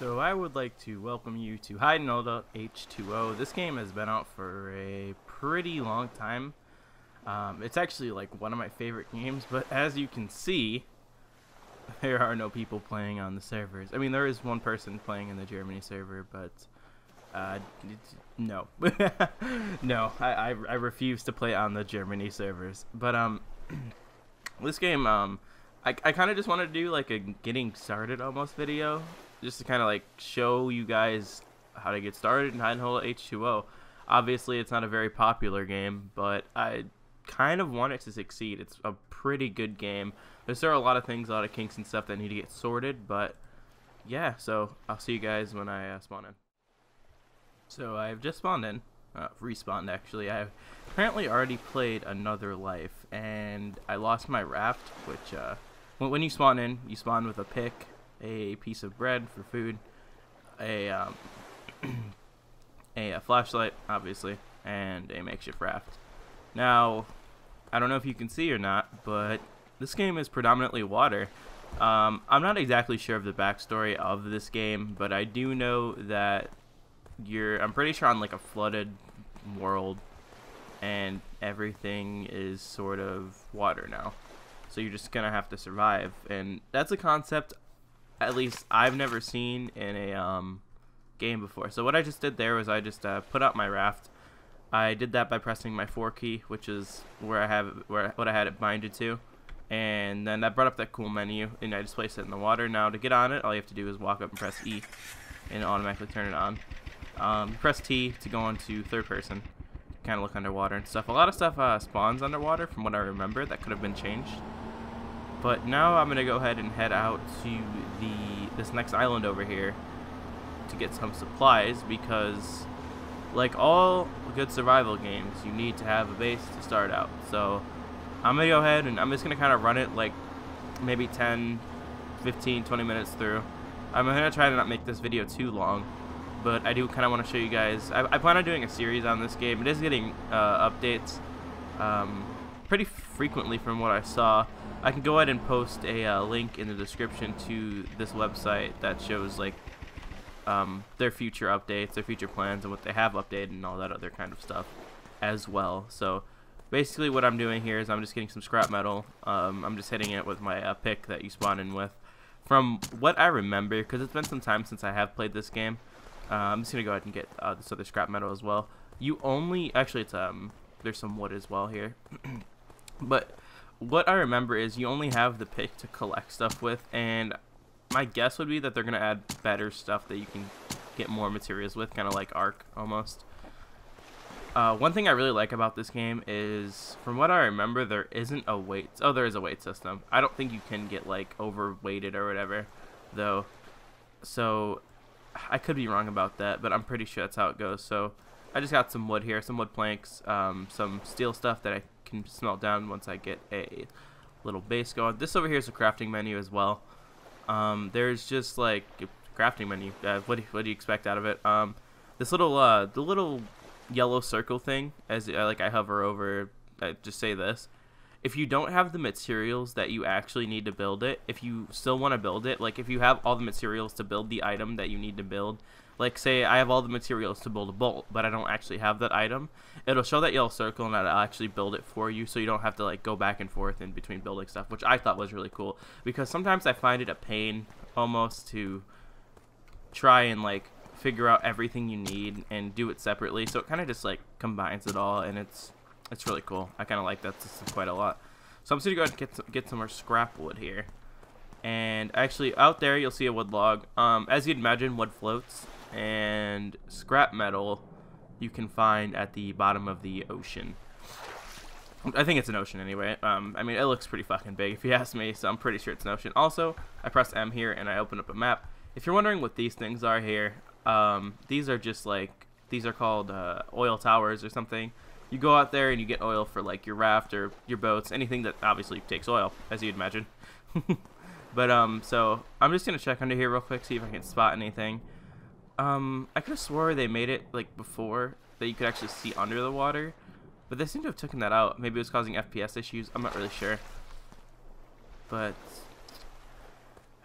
So I would like to welcome you to H20. This game has been out for a pretty long time. It's actually like one of my favorite games, but as you can see, there are no people playing on the servers. I mean, there is one person playing in the Germany server, but no. No, I refuse to play on the Germany servers. But this game, I kind of just wanted to do like a getting started almost video, just to kind of like show you guys how to get started and how to hold H2O. Obviously, it's not a very popular game, but I kind of want it to succeed. It's a pretty good game. There are a lot of things, a lot of kinks and stuff that need to get sorted, but yeah, so I'll see you guys when I spawn in. So I've just spawned in, respawned actually. I've apparently already played Another Life, and I lost my raft, which when you spawn in, you spawn with a pick, a piece of bread for food, a flashlight, obviously, and a makeshift raft. Now, I don't know if you can see or not, but this game is predominantly water. I'm not exactly sure of the backstory of this game, but I do know that I'm pretty sure on like a flooded world, and everything is sort of water now. So you're just gonna have to survive, and that's a concept at least I've never seen in a game before. So what I just did there was I just put out my raft. I did that by pressing my 4 key, which is where I have what I had it binded to, and then that brought up that cool menu, and I just placed it in the water. Now to get on it, all you have to do is walk up and press E, and automatically turn it on. Press T to go into third person, kind of look underwater and stuff. A lot of stuff spawns underwater from what I remember. That could have been changed. But now I'm gonna go ahead and head out to this next island over here to get some supplies, because like all good survival games, you need to have a base to start out. So I'm gonna go ahead and I'm just gonna kind of run it like maybe 10, 15, 20 minutes through. I'm gonna try to not make this video too long, but I do kind of want to show you guys. I plan on doing a series on this game. It is getting updates pretty frequently from what I saw. I can go ahead and post a link in the description to this website that shows like their future updates, their future plans, and what they have updated and all that other kind of stuff as well. So basically what I'm doing here is I'm just getting some scrap metal. I'm just hitting it with my pick that you spawn in with. From what I remember, because it's been some time since I have played this game, I'm just gonna go ahead and get this other scrap metal as well. You only actually it's there's some wood as well here, but what I remember is you only have the pick to collect stuff with, and my guess would be that they're gonna add better stuff that you can get more materials with, kind of like Ark almost. One thing I really like about this game is, from what I remember, there isn't a weight. Oh, there is a weight system. I don't think you can get like overweighted or whatever, though. So I could be wrong about that, but I'm pretty sure that's how it goes. So I just got some wood here, some wood planks, some steel stuff that I can smelt down once I get a little base going. This over here is a crafting menu as well. There's just like a crafting menu. What do you expect out of it? This little the little yellow circle thing, as I hover over, I just say this: if you don't have the materials that you actually need to build it, if you still want to build it, like if you have all the materials to build the item that you need to build, like say I have all the materials to build a bolt, but I don't actually have that item, it'll show that yellow circle and I'll actually build it for you, so you don't have to like go back and forth in between building stuff, which I thought was really cool, because sometimes I find it a pain almost to try and like figure out everything you need and do it separately. So it kind of just like combines it all, and it's really cool. I kind of like that system quite a lot. So I'm just gonna go ahead and get some more scrap wood here. And actually out there you'll see a wood log. As you'd imagine, wood floats, and scrap metal you can find at the bottom of the ocean. I think it's an ocean anyway. I mean, it looks pretty fucking big if you ask me, so I'm pretty sure it's an ocean. Also, I press M here and I open up a map. If you're wondering what these things are here, these are just like, these are called oil towers or something. You go out there and you get oil for like your raft or your boats, anything that obviously takes oil, as you'd imagine. But so I'm just gonna check under here real quick, see if I can spot anything. I could have swore they made it like before that you could actually see under the water, but they seem to have taken that out. Maybe it was causing FPS issues. I'm not really sure. But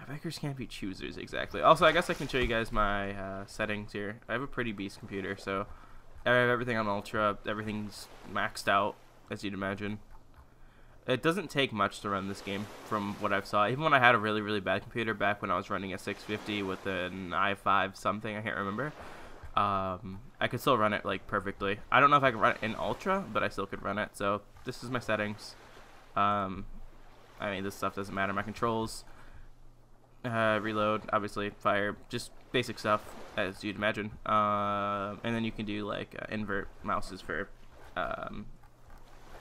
Bikers can't be choosers, exactly. Also, I guess I can show you guys my settings here. I have a pretty beast computer, so I have everything on ultra. Everything's maxed out, as you'd imagine. It doesn't take much to run this game from what I've saw. Even when I had a really, really bad computer back when I was running a 650 with an i5 something, I can't remember. I could still run it like perfectly. I don't know if I can run it in ultra, but I still could run it. So this is my settings. I mean, this stuff doesn't matter. My controls, reload, obviously, fire, just basic stuff as you'd imagine. And then you can do like invert mouses for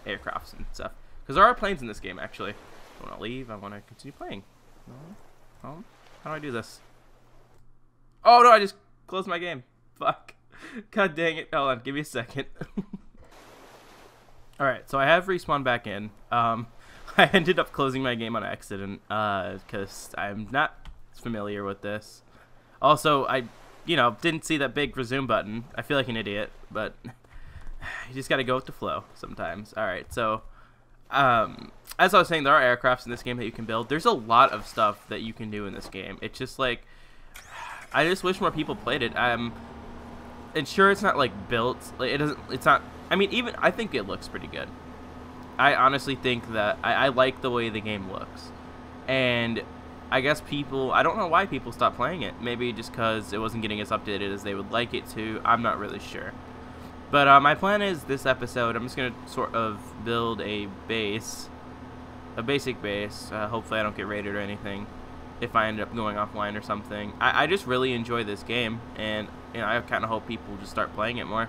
aircrafts and stuff. Because there are planes in this game, actually. I want to leave. I want to continue playing. Oh, how do I do this? Oh, no, I just closed my game. Fuck. God dang it. Hold on. Give me a second. Alright, so I have respawned back in. I ended up closing my game on accident because I'm not familiar with this. Also, I, didn't see that big resume button. I feel like an idiot, but you just got to go with the flow sometimes. Alright, so... as I was saying, there are aircrafts in this game that you can build. There's a lot of stuff that you can do in this game. It's just like, I just wish more people played it. And sure, it's not like built. Like, it's not. I mean, even I think it looks pretty good. I honestly think that I like the way the game looks, and I guess I don't know why people stopped playing it. Maybe just because it wasn't getting as updated as they would like it to. I'm not really sure. But my plan is this episode, I'm just going to sort of build a base, a basic base. Hopefully I don't get raided or anything if I end up going offline or something. I just really enjoy this game, and I kind of hope people just start playing it more.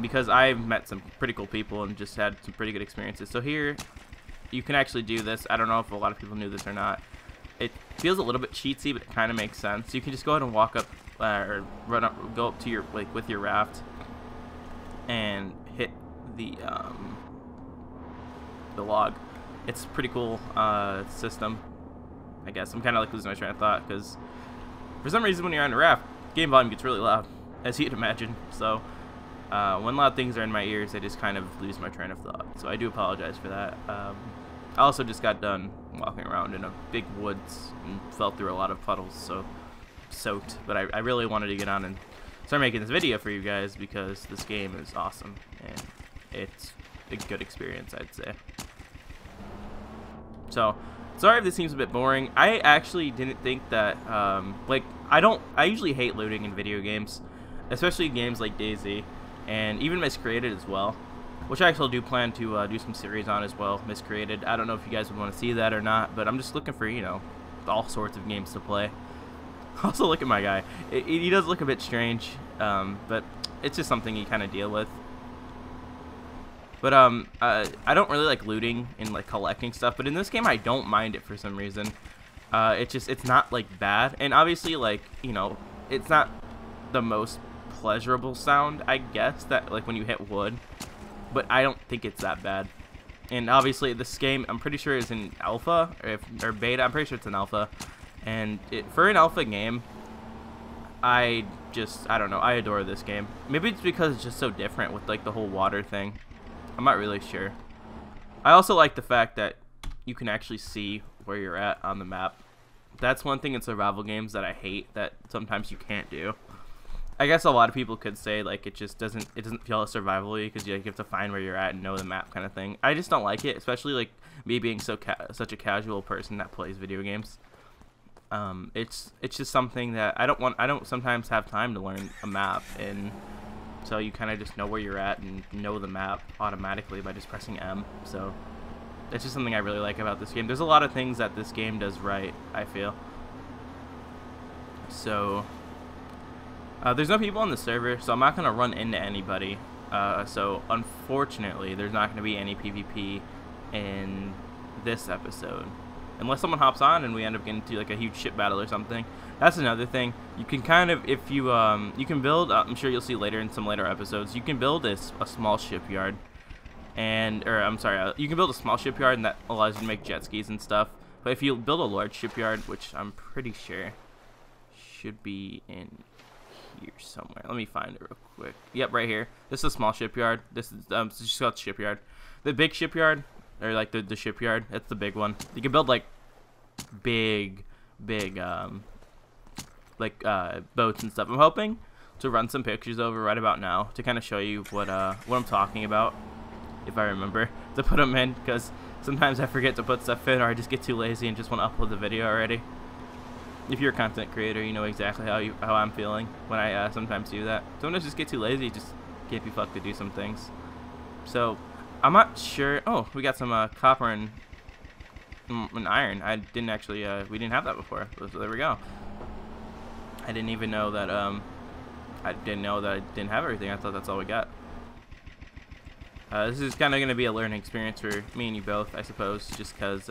Because I've met some pretty cool people and just had some pretty good experiences. So here, you can actually do this. I don't know if a lot of people knew this or not. It feels a little bit cheatsy, but it kind of makes sense. You can just go ahead and walk up, or go up to your, with your raft, and hit the log. It's a pretty cool system, I guess. I'm kind of like losing my train of thought because for some reason when you're on a raft, game volume gets really loud, as you'd imagine. So when loud things are in my ears, I just kind of lose my train of thought. So I do apologize for that. I also just got done walking around in a big woods and fell through a lot of puddles, so soaked. But I really wanted to get on and start making this video for you guys because this game is awesome and it's a good experience, I'd say. So sorry if this seems a bit boring. I actually didn't think that I usually hate looting in video games, especially games like DayZ and even Miscreated as well, which I actually do plan to do some series on as well. Miscreated, I don't know if you guys would want to see that or not, but I'm just looking for all sorts of games to play. Also, look at my guy. He does look a bit strange, but it's just something you kind of deal with. But I don't really like looting and like collecting stuff, but in this game I don't mind it for some reason. It's not like bad, and obviously it's not the most pleasurable sound, I guess, that like when you hit wood, but I don't think it's that bad. And obviously this game, I'm pretty sure is in alpha or beta. I'm pretty sure it's an alpha. And for an alpha game, I don't know, I adore this game. Maybe it's because it's just so different with like the whole water thing. I'm not really sure. I also like the fact that you can actually see where you're at on the map. That's one thing in survival games that I hate, that sometimes you can't do. I guess a lot of people could say like it doesn't feel survival-y because you have to find where you're at and know the map kind of thing. I just don't like it, especially like me being such a casual person that plays video games. It's just something that I don't sometimes have time to learn a map, and so you kind of just know where you're at and know the map automatically by just pressing M. So it's just something I really like about this game. There's a lot of things that this game does right, I feel. So there's no people on the server, so I'm not gonna run into anybody. So unfortunately, there's not gonna be any PvP in this episode. Unless someone hops on and we end up getting to like a huge ship battle or something. That's another thing. You can kind of, if you you can build, I'm sure you'll see later in some later episodes, you can build a small shipyard. You can build a small shipyard, and that allows you to make jet skis and stuff. But if you build a large shipyard, which I'm pretty sure should be in here somewhere. Let me find it real quick. Yep, right here. This is a small shipyard. This is it's just called shipyard. The big shipyard, or like the shipyard, that's the big one. You can build like big big boats and stuff. I'm hoping to run some pictures over right about now to kind of show you what I'm talking about, if I remember to put them in, because sometimes I forget to put stuff in, or I just get too lazy and just want to upload the video already. If you're a content creator, you know exactly how I'm feeling when I sometimes do that. Sometimes just get too lazy, just can't be fucked to do some things. So I'm not sure. Oh, we got some copper and iron. I didn't actually we didn't have that before, so there we go. I didn't even know that I didn't know that I didn't have everything. I thought that's all we got. This is kind of going to be a learning experience for me and you both, I suppose, just because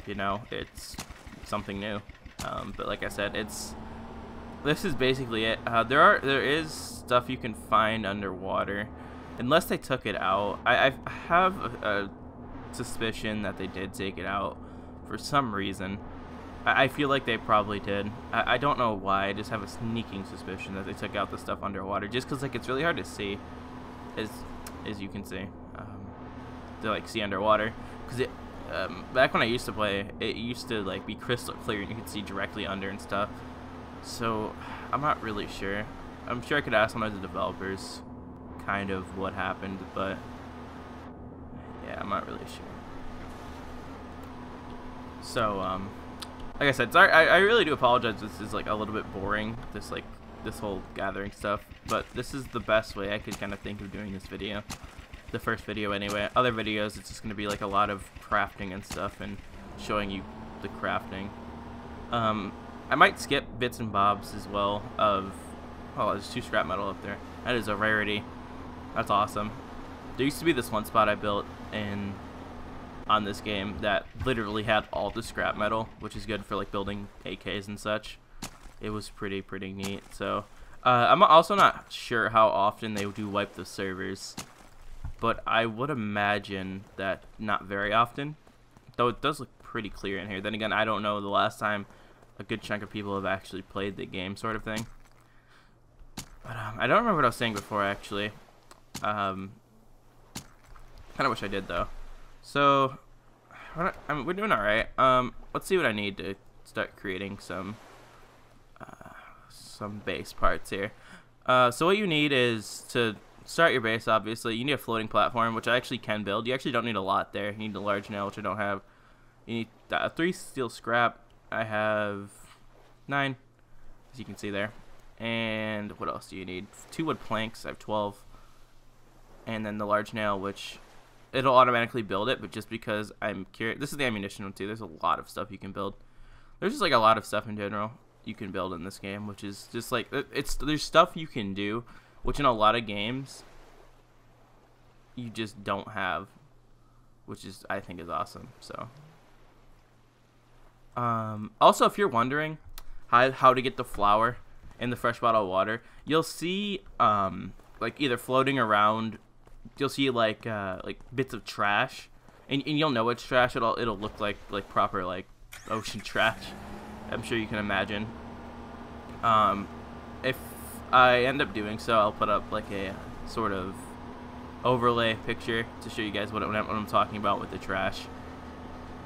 you know, it's something new. But like I said, this is basically it. There is stuff you can find underwater, unless they took it out. I have a suspicion that they did take it out for some reason. I feel like they probably did. I don't know why. I just have a sneaking suspicion that they took out the stuff underwater, just because like it's really hard to see, as you can see, to like see underwater. Because it back when I used to play, it used to like be crystal clear and you could see directly under and stuff. So I'm not really sure. I'm sure I could ask one of the developers kind of what happened, but yeah, I'm not really sure. So like I said, sorry, I really do apologize. This is like a little bit boring, this whole gathering stuff, but this is the best way I could kind of think of doing this video. The first video anyway. Other videos, it's just going to be like a lot of crafting and stuff and showing you the crafting. I might skip bits and bobs as well of, oh, there's 2 scrap metal up there. That is a rarity. That's awesome. There used to be this one spot I built on this game that literally had all the scrap metal, which is good for like building AKs and such. It was pretty neat. So I'm also not sure how often they do wipe the servers, but I would imagine that not very often, though it does look pretty clear in here. Then again, I don't know the last time a good chunk of people have actually played the game, sort of thing. But I don't remember what I was saying before, actually. Kind of wish I did, though. So we're doing all right. Let's see what I need to start creating some base parts here. So what you need is to start your base. Obviously, you need a floating platform, which I actually can build. You actually don't need a lot there. You need a large nail, which I don't have. You need 3 steel scrap. I have 9, as you can see there. And what else do you need? 2 wood planks. I have 12. And then the large nail, which it'll automatically build it, but just because I'm curious. This is the ammunition one too. There's a lot of stuff you can build. There's just like a lot of stuff in general you can build in this game, which is just like there's stuff you can do, which in a lot of games you just don't have, which is I think is awesome. So also, if you're wondering how to get the flour in the fresh bottled water, you'll see like either floating around. You'll see like bits of trash, and you'll know it's trash. It'll look like proper like ocean trash. I'm sure you can imagine. If I end up doing so, I'll put up like a sort of overlay picture to show you guys what I'm talking about with the trash.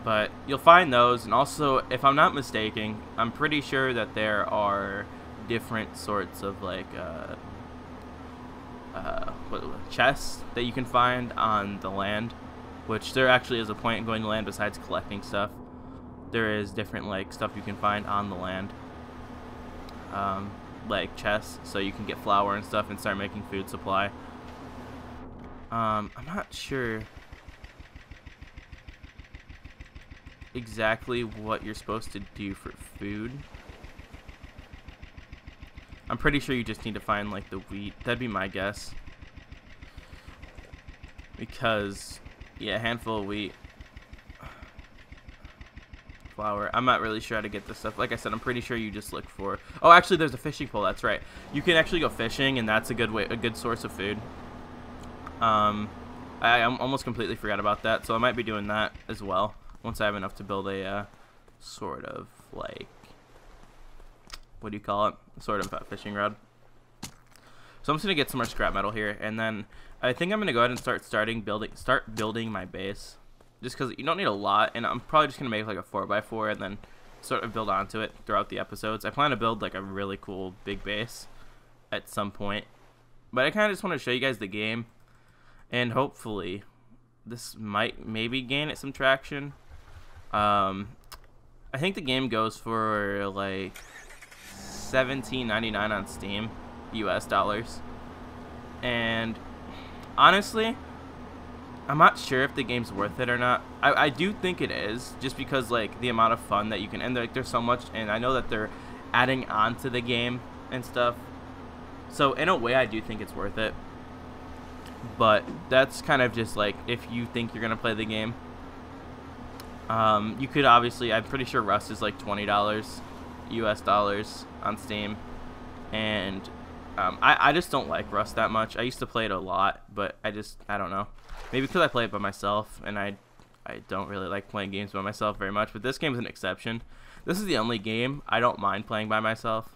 But you'll find those, and also, if I'm not mistaken, I'm pretty sure that there are different sorts of like chests that you can find on the land, which there actually is a point in going to land besides collecting stuff. There is different like stuff you can find on the land, like chests, so you can get flour and stuff and start making food supply. I'm not sure exactly what you're supposed to do for food. I'm pretty sure you just need to find like the wheat. That'd be my guess. Because yeah, a handful of wheat, flour. I'm not really sure how to get this stuff. Like I said, I'm pretty sure you just look for. Oh, actually, there's a fishing pole. That's right. You can actually go fishing, and that's a good source of food. I almost completely forgot about that, so I might be doing that as well once I have enough to build a sort of like, what do you call it? Sort of a fishing rod. So I'm just gonna get some more scrap metal here, and then I think I'm gonna go ahead and start building my base, just because you don't need a lot, and I'm probably just gonna make like a 4x4 and then sort of build onto it throughout the episodes. I plan to build like a really cool big base at some point, but I kind of just want to show you guys the game, and hopefully this might maybe gain it some traction. I think the game goes for like $17.99 on Steam, US dollars, and honestly, I'm not sure if the game's worth it or not. I do think it is, just because like the amount of fun that you can, and like there's so much, and I know that they're adding on to the game and stuff. So in a way, I do think it's worth it. But that's kind of just like if you think you're gonna play the game. You could obviously, I'm pretty sure Rust is like $20 US dollars on Steam, and I just don't like Rust that much. I used to play it a lot, but I don't know. Maybe because I play it by myself, and I don't really like playing games by myself very much. But this game is an exception. This is the only game I don't mind playing by myself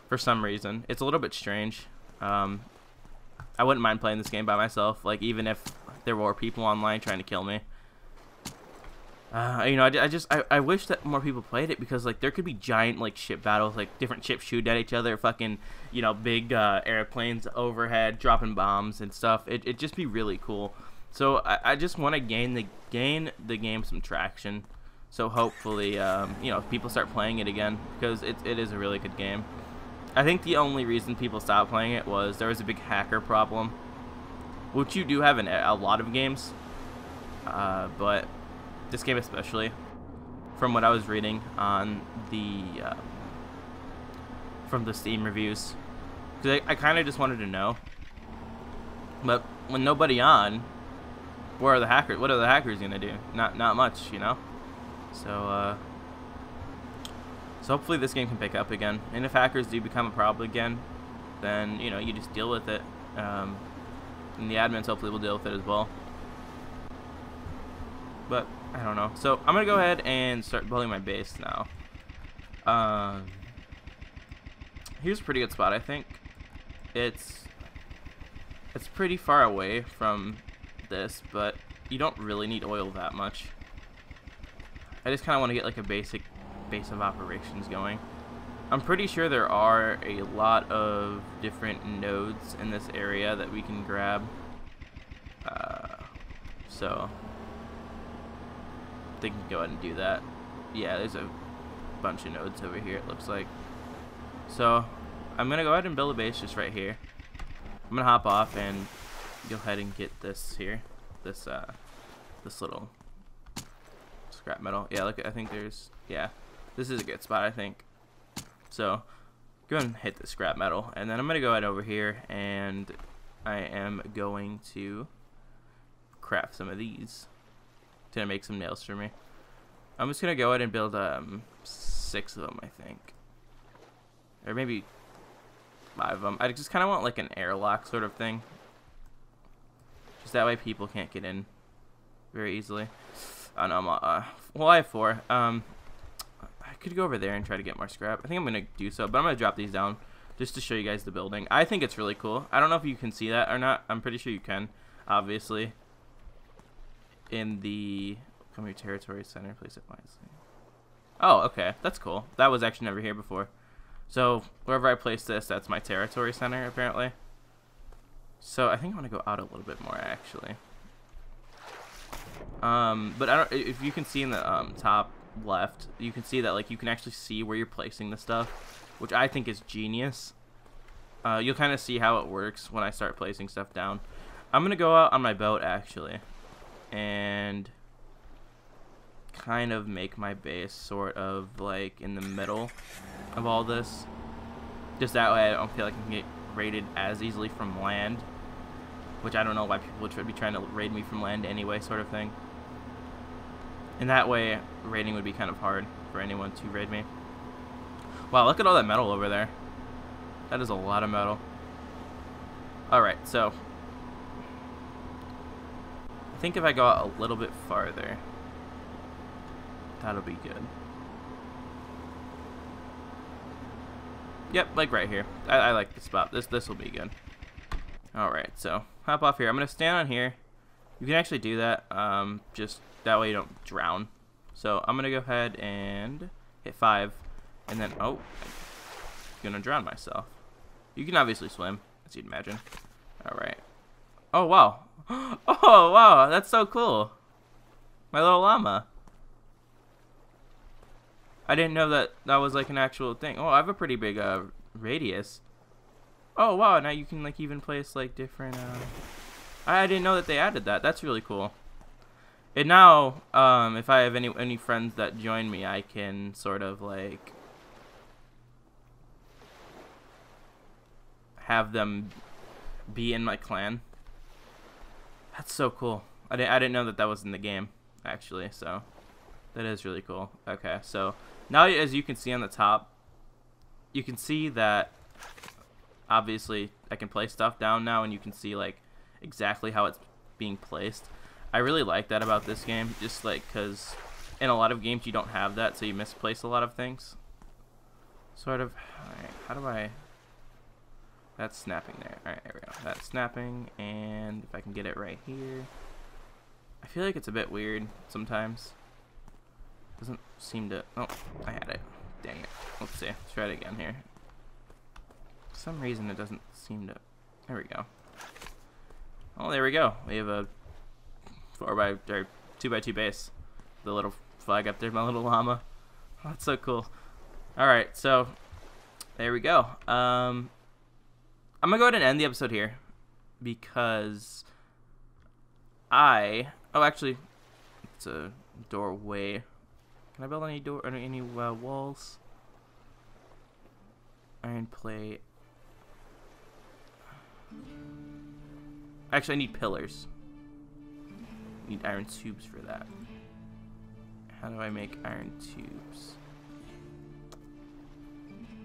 for some reason. It's a little bit strange. I wouldn't mind playing this game by myself, like even if there were people online trying to kill me. You know, I wish that more people played it, because like there could be giant like ship battles, like different ships shooting at each other, fucking, you know, big airplanes overhead dropping bombs and stuff. It'd just be really cool. So I just want to gain the game some traction. So hopefully, you know, people start playing it again, because it is a really good game. I think the only reason people stopped playing it was there was a big hacker problem, which you do have in a lot of games, but this game especially, from what I was reading on the from the Steam reviews, because I kind of just wanted to know. But when nobody on, where are the hackers? What are the hackers gonna do? Not much, you know. So hopefully this game can pick up again. And if hackers do become a problem again, then you know you just deal with it. And the admins hopefully will deal with it as well. But I don't know. So I'm gonna go ahead and start building my base now. Here's a pretty good spot, I think. It's pretty far away from this, but you don't really need oil that much. I just kind of want to get like a basic base of operations going. I'm pretty sure there are a lot of different nodes in this area that we can grab. So they can go ahead and do that. Yeah, there's a bunch of nodes over here, it looks like. So I'm gonna go ahead and build a base just right here. I'm gonna hop off and go ahead and get this here, this little scrap metal. Yeah, look, I think there's, yeah, this is a good spot, I think. So go ahead and hit the scrap metal, and then I'm gonna go ahead over here, and I am going to craft some of these to make some nails for me. I'm just gonna go ahead and build 6 of them, I think, or maybe 5 of them. I just kind of want like an airlock sort of thing, just that way people can't get in very easily. Oh no, well, I have 4. I could go over there and try to get more scrap. I think I'm gonna do so, but I'm gonna drop these down just to show you guys the building. I think it's really cool. I don't know if you can see that or not. I'm pretty sure you can, obviously. In the come here territory center, place it wisely. Oh, okay, that's cool. That was actually never here before. So wherever I place this, that's my territory center apparently. So I think I want to go out a little bit more actually. But I don't. If you can see in the top left, you can see that like you can actually see where you're placing the stuff, which I think is genius. You'll kind of see how it works when I start placing stuff down. I'm gonna go out on my boat actually, and kind of make my base sort of like in the middle of all this, just that way I don't feel like I can get raided as easily from land, which I don't know why people would be trying to raid me from land anyway, sort of thing. And that way raiding would be kind of hard for anyone to raid me. Wow, look at all that metal over there. That is a lot of metal. Alright, so I think if I go out a little bit farther, that'll be good. Yep, like right here. I like the spot. This will be good. Alright, so hop off here. I'm gonna stand on here. You can actually do that, just that way you don't drown. So I'm gonna go ahead and hit 5, and then, oh, I'm gonna drown myself. You can obviously swim, as you'd imagine. Alright. Oh, wow. Oh, wow, that's so cool. My little llama. I didn't know that that was like an actual thing. Oh, I have a pretty big radius. Oh, wow, now you can like even place like different I didn't know that they added that. That's really cool. And now if I have any friends that join me, I can sort of like have them be in my clan. That's so cool. I didn't know that that was in the game, actually, so that is really cool. Okay, so now as you can see on the top, you can see that obviously I can place stuff down now, and you can see like exactly how it's being placed. I really like that about this game, just like because in a lot of games you don't have that, so you misplace a lot of things. Sort of. Alright, how do I... That's snapping there. Alright, there we go. That's snapping, and if I can get it right here. I feel like it's a bit weird sometimes. Doesn't seem to... Oh, I had it. Dang it. Let's see. Let's try it again here. For some reason it doesn't seem to... There we go. Oh, there we go. We have a 2x2 base. The little flag up there, my little llama. Oh, that's so cool. Alright, so there we go. I'm gonna go ahead and end the episode here because oh, actually, it's a doorway. Can I build any walls? Iron plate. Actually, I need pillars. I need iron tubes for that. How do I make iron tubes?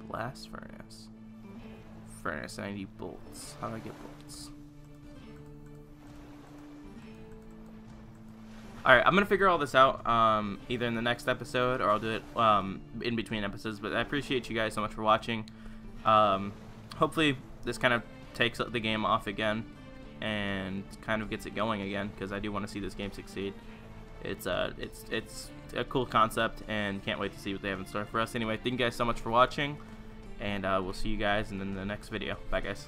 Blast furnace. Furnace, and I need bolts. How do I get bolts? Alright, I'm gonna figure all this out either in the next episode or I'll do it in between episodes, but I appreciate you guys so much for watching. Hopefully this kind of takes the game off again and kind of gets it going again, because I do want to see this game succeed. It's a cool concept and can't wait to see what they have in store for us. Anyway, thank you guys so much for watching, and we'll see you guys in the next video. Bye, guys.